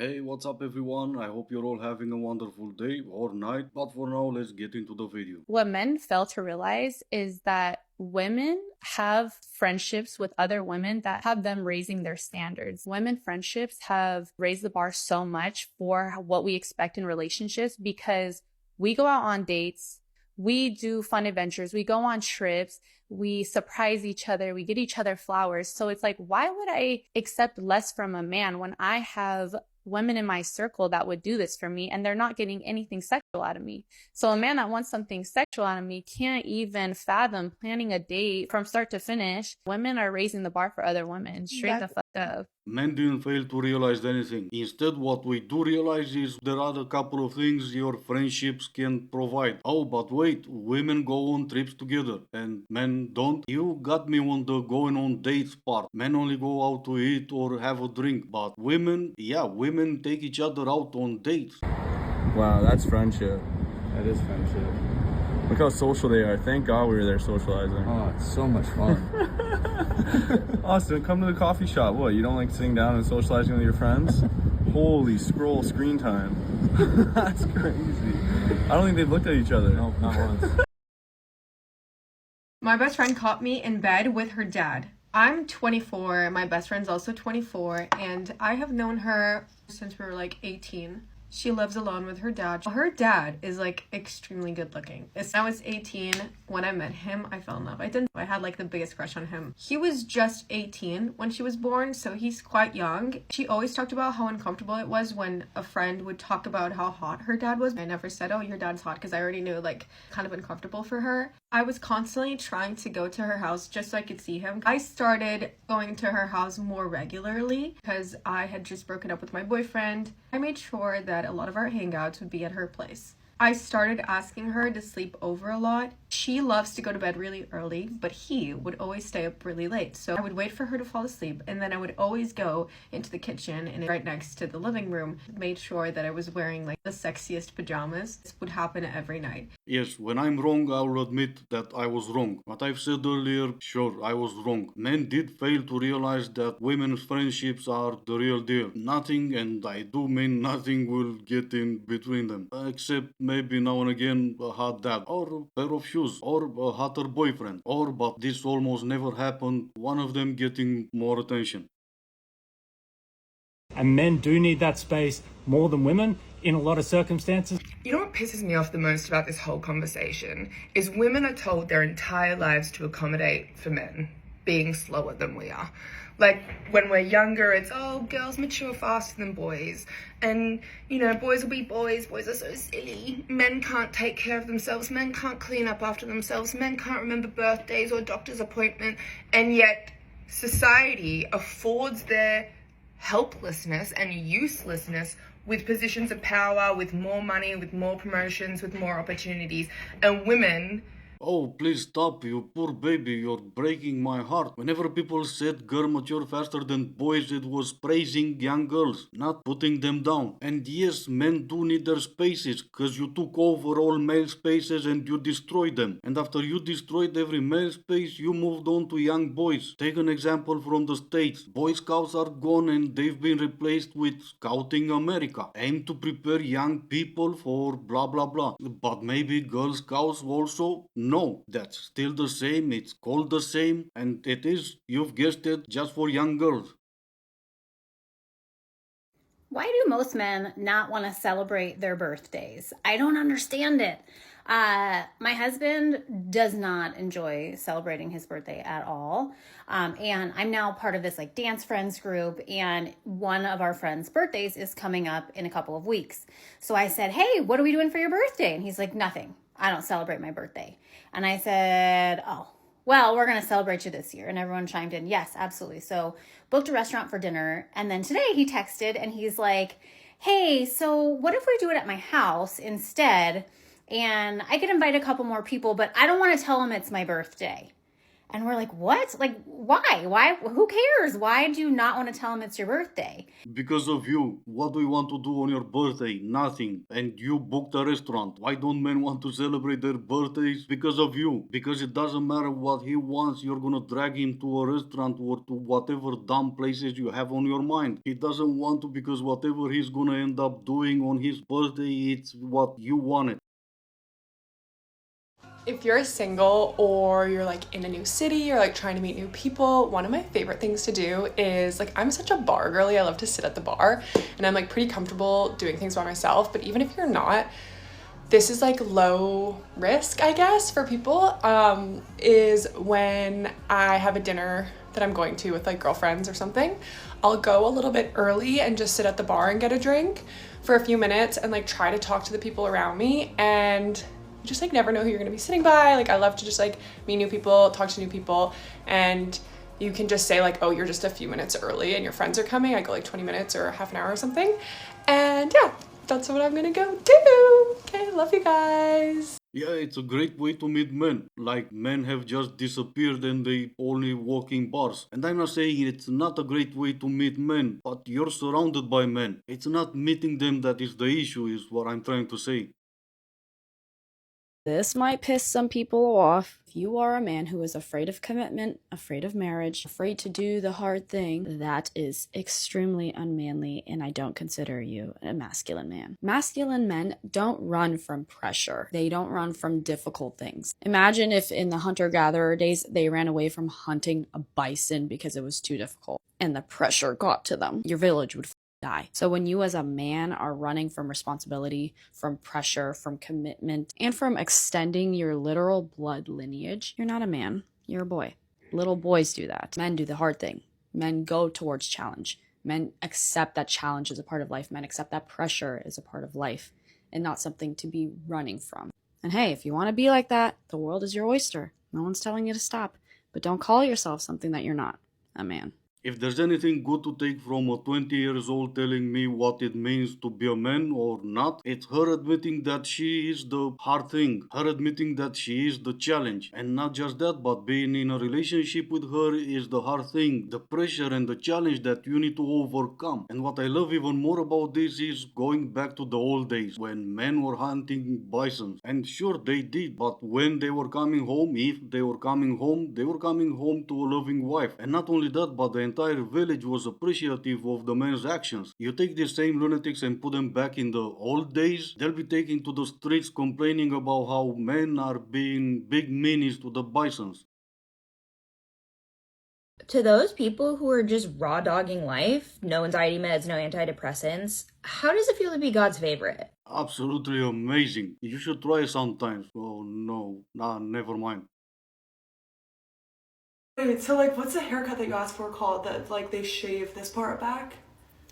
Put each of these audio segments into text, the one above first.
Hey, what's up everyone? I hope you're all having a wonderful day or night, but for now, let's get into the video. What men fail to realize is that women have friendships with other women that have them raising their standards. Women friendships have raised the bar so much for what we expect in relationships because we go out on dates, we do fun adventures, we go on trips, we surprise each other, we get each other flowers. So it's like, why would I accept less from a man when I have women in my circle that would do this for me and they're not getting anything sexual out of me? So a man that wants something sexual out of me can't even fathom planning a date from start to finish. Women are raising the bar for other women. Straight the fuck up. Men didn't fail to realize anything. Instead, what we do realize is there are a couple of things your friendships can provide. Oh, but wait, women go on trips together and men don't. You got me on the going on dates part. Men only go out to eat or have a drink, but women, yeah, women take each other out on dates. Wow, that's friendship. That is friendship. Look how social they are. Thank God we were there socializing. Oh, it's so much fun. Austin, come to the coffee shop. What, you don't like sitting down and socializing with your friends? Holy scroll screen time. That's crazy. I don't think they've looked at each other. No, not once. My best friend caught me in bed with her dad. I'm 24, my best friend's also 24, and I have known her since we were like 18. She lives alone with her dad. Her dad is like extremely good looking. I was 18 when I met him. I fell in love. I had like the biggest crush on him. He was just 18 when she was born, so he's quite young. She always talked about how uncomfortable it was when a friend would talk about how hot her dad was. I never said, oh, your dad's hot, because I already knew, like, kind of uncomfortable for her. I was constantly trying to go to her house just so I could see him. I started going to her house more regularly because I had just broken up with my boyfriend. I made sure that a lot of our hangouts would be at her place. I started asking her to sleep over a lot. She loves to go to bed really early, but he would always stay up really late. So I would wait for her to fall asleep, and then I would always go into the kitchen and right next to the living room, made sure that I was wearing like the sexiest pajamas. This would happen every night. Yes, when I'm wrong, I'll admit that I was wrong. What I've said earlier, sure, I was wrong. Men did fail to realize that women's friendships are the real deal. Nothing, and I do mean nothing, will get in between them. Except maybe now and again a hot dad, or a pair of shoes, or a hotter boyfriend. Or, but this almost never happened, one of them getting more attention. And men do need that space more than women in a lot of circumstances. You know what pisses me off the most about this whole conversation is women are told their entire lives to accommodate for men being slower than we are. Like, when we're younger, it's, oh, girls mature faster than boys. And, you know, boys will be boys. Boys are so silly. Men can't take care of themselves. Men can't clean up after themselves. Men can't remember birthdays or doctor's appointment. And yet, society affords their helplessness and uselessness with positions of power, with more money, with more promotions, with more opportunities. And women... Oh, please stop, you poor baby, you're breaking my heart. Whenever people said girl mature faster than boys, it was praising young girls, not putting them down. And yes, men do need their spaces, cause you took over all male spaces and you destroyed them. And after you destroyed every male space, you moved on to young boys. Take an example from the States. Boy Scouts are gone and they've been replaced with Scouting America. Aim to prepare young people for blah blah blah. But maybe Girl Scouts also? No, that's still the same, it's called the same, and it is, you've guessed it, just for young girls. Why do most men not want to celebrate their birthdays? I don't understand it. My husband does not enjoy celebrating his birthday at all. And I'm now part of this like dance friends group, and one of our friends' birthdays is coming up in a couple of weeks. So I said, hey, what are we doing for your birthday? And he's like, nothing. I don't celebrate my birthday. And I said, oh, well, we're going to celebrate you this year. And everyone chimed in, yes, absolutely. So booked a restaurant for dinner. And then today he texted and he's like, hey, so what if we do it at my house instead? And I could invite a couple more people, but I don't want to tell them it's my birthday. And we're like, what? Like, why? Why? Who cares? Why do you not want to tell him it's your birthday? Because of you. What do you want to do on your birthday? Nothing. And you booked a restaurant. Why don't men want to celebrate their birthdays? Because of you. Because it doesn't matter what he wants, you're gonna drag him to a restaurant or to whatever dumb places you have on your mind. He doesn't want to because whatever he's gonna end up doing on his birthday, it's what you wanted. If you're single or you're like in a new city or like trying to meet new people, one of my favorite things to do is like, I'm such a bar girly. I love to sit at the bar and I'm like pretty comfortable doing things by myself. But even if you're not, this is like low risk, I guess, for people, is when I have a dinner that I'm going to with like girlfriends or something, I'll go a little bit early and just sit at the bar and get a drink for a few minutes and like try to talk to the people around me, and you just like never know who you're gonna be sitting by. Like I love to just like meet new people, talk to new people, and you can just say like, oh, you're just a few minutes early and your friends are coming. I go like 20 minutes or half an hour or something. And yeah, that's what I'm gonna go do. Okay, love you guys. Yeah, it's a great way to meet men. Like, men have just disappeared and they only walk in bars. And I'm not saying it's not a great way to meet men, but you're surrounded by men. It's not meeting them that is the issue, is what I'm trying to say. This might piss some people off. If you are a man who is afraid of commitment, afraid of marriage, afraid to do the hard thing, that is extremely unmanly, and I don't consider you a masculine man. Masculine men don't run from pressure. They don't run from difficult things. Imagine if in the hunter-gatherer days, they ran away from hunting a bison because it was too difficult, and the pressure got to them. Your village would die. So when you as a man are running from responsibility, from pressure, from commitment, and from extending your literal blood lineage, you're not a man, you're a boy. Little boys do that. Men do the hard thing. Men go towards challenge. Men accept that challenge is a part of life. Men accept that pressure is a part of life and not something to be running from. And hey, if you want to be like that, the world is your oyster. No one's telling you to stop. But don't call yourself something that you're not, a man. If there's anything good to take from a 20 years old telling me what it means to be a man or not, it's her admitting that she is the hard thing, her admitting that she is the challenge. And not just that, but being in a relationship with her is the hard thing, the pressure and the challenge that you need to overcome. And what I love even more about this is going back to the old days when men were hunting bisons. And sure, they did, but when they were coming home, if they were coming home, they were coming home to a loving wife. And not only that, but the entire village was appreciative of the man's actions. You take these same lunatics and put them back in the old days, they'll be taken to the streets complaining about how men are being big meanies to the bisons. To those people who are just raw dogging life, no anxiety meds, no antidepressants, how does it feel to be God's favorite? Absolutely amazing. You should try sometimes. Oh no, never mind. Wait, so like what's the haircut that you asked for called that like they shave this part back?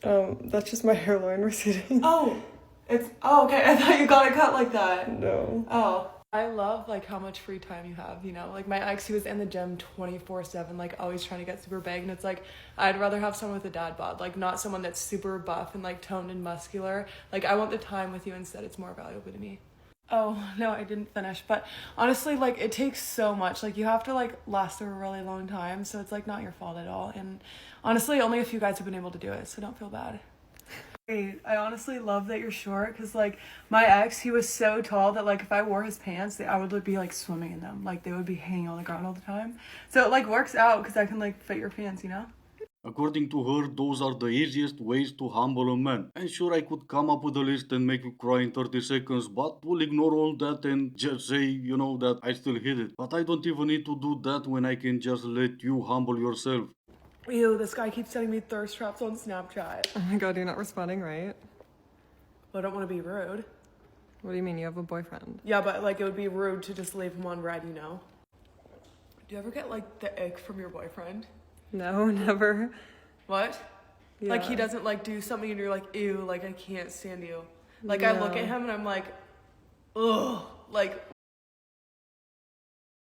That's just my hairline receding. Oh, okay. I thought you got it cut like that. No. Oh. I love like how much free time you have, you know, like my ex, he was in the gym 24/7, like always trying to get super big, and it's like I'd rather have someone with a dad bod, like not someone that's super buff and like toned and muscular. Like I want the time with you instead. It's more valuable to me. Oh no, I didn't finish, but honestly, like it takes so much, like you have to like last through a really long time, so it's like not your fault at all. And honestly, only a few guys have been able to do it, so don't feel bad. I honestly love that you're short, because like my ex, he was so tall that like if I wore his pants, I would be like swimming in them, like they would be hanging on the ground all the time. So it like works out because I can like fit your pants, you know. According to her, those are the easiest ways to humble a man. And sure, I could come up with a list and make you cry in 30 seconds, but we'll ignore all that and just say, you know, that I still hit it. But I don't even need to do that when I can just let you humble yourself. Ew, this guy keeps sending me thirst traps on Snapchat. Oh my god, you're not responding, right? Well, I don't want to be rude. What do you mean, you have a boyfriend? Yeah, but like it would be rude to just leave him on red, you know? Do you ever get like the ick from your boyfriend? No, never. What? Yeah. Like he doesn't like do something and you're like, ew, like I can't stand you. Like I look at him and I'm like, ugh, like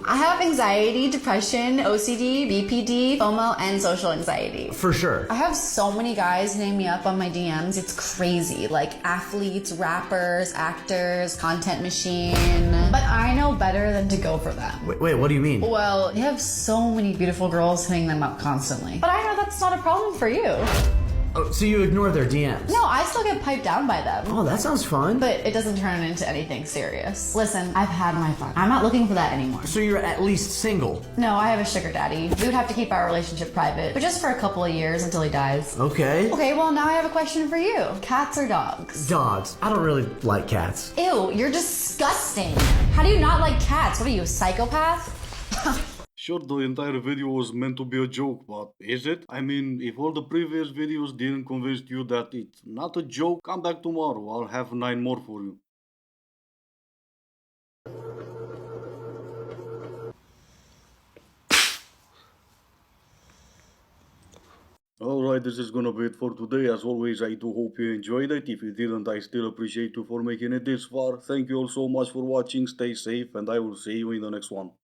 I have anxiety, depression, OCD, BPD, FOMO, and social anxiety. For sure. I have so many guys hitting me up on my DMs. It's crazy. Like athletes, rappers, actors, content machine. But I know better than to go for them. Wait, what do you mean? Well, they have so many beautiful girls hitting them up constantly. But I know that's not a problem for you. Oh, so you ignore their DMs? No, I still get piped down by them. Oh, that sounds fun. But it doesn't turn into anything serious. Listen, I've had my fun. I'm not looking for that anymore. So you're at least single? No, I have a sugar daddy. We would have to keep our relationship private, but just for a couple of years until he dies. Okay. Okay, well now I have a question for you. Cats or dogs? Dogs. I don't really like cats. Ew, you're disgusting. How do you not like cats? What are you, a psychopath? Sure, the entire video was meant to be a joke, but is it? I mean, if all the previous videos didn't convince you that it's not a joke, come back tomorrow. I'll have 9 more for you. Alright, this is gonna be it for today. As always, I do hope you enjoyed it. If you didn't, I still appreciate you for making it this far. Thank you all so much for watching. Stay safe, and I will see you in the next one.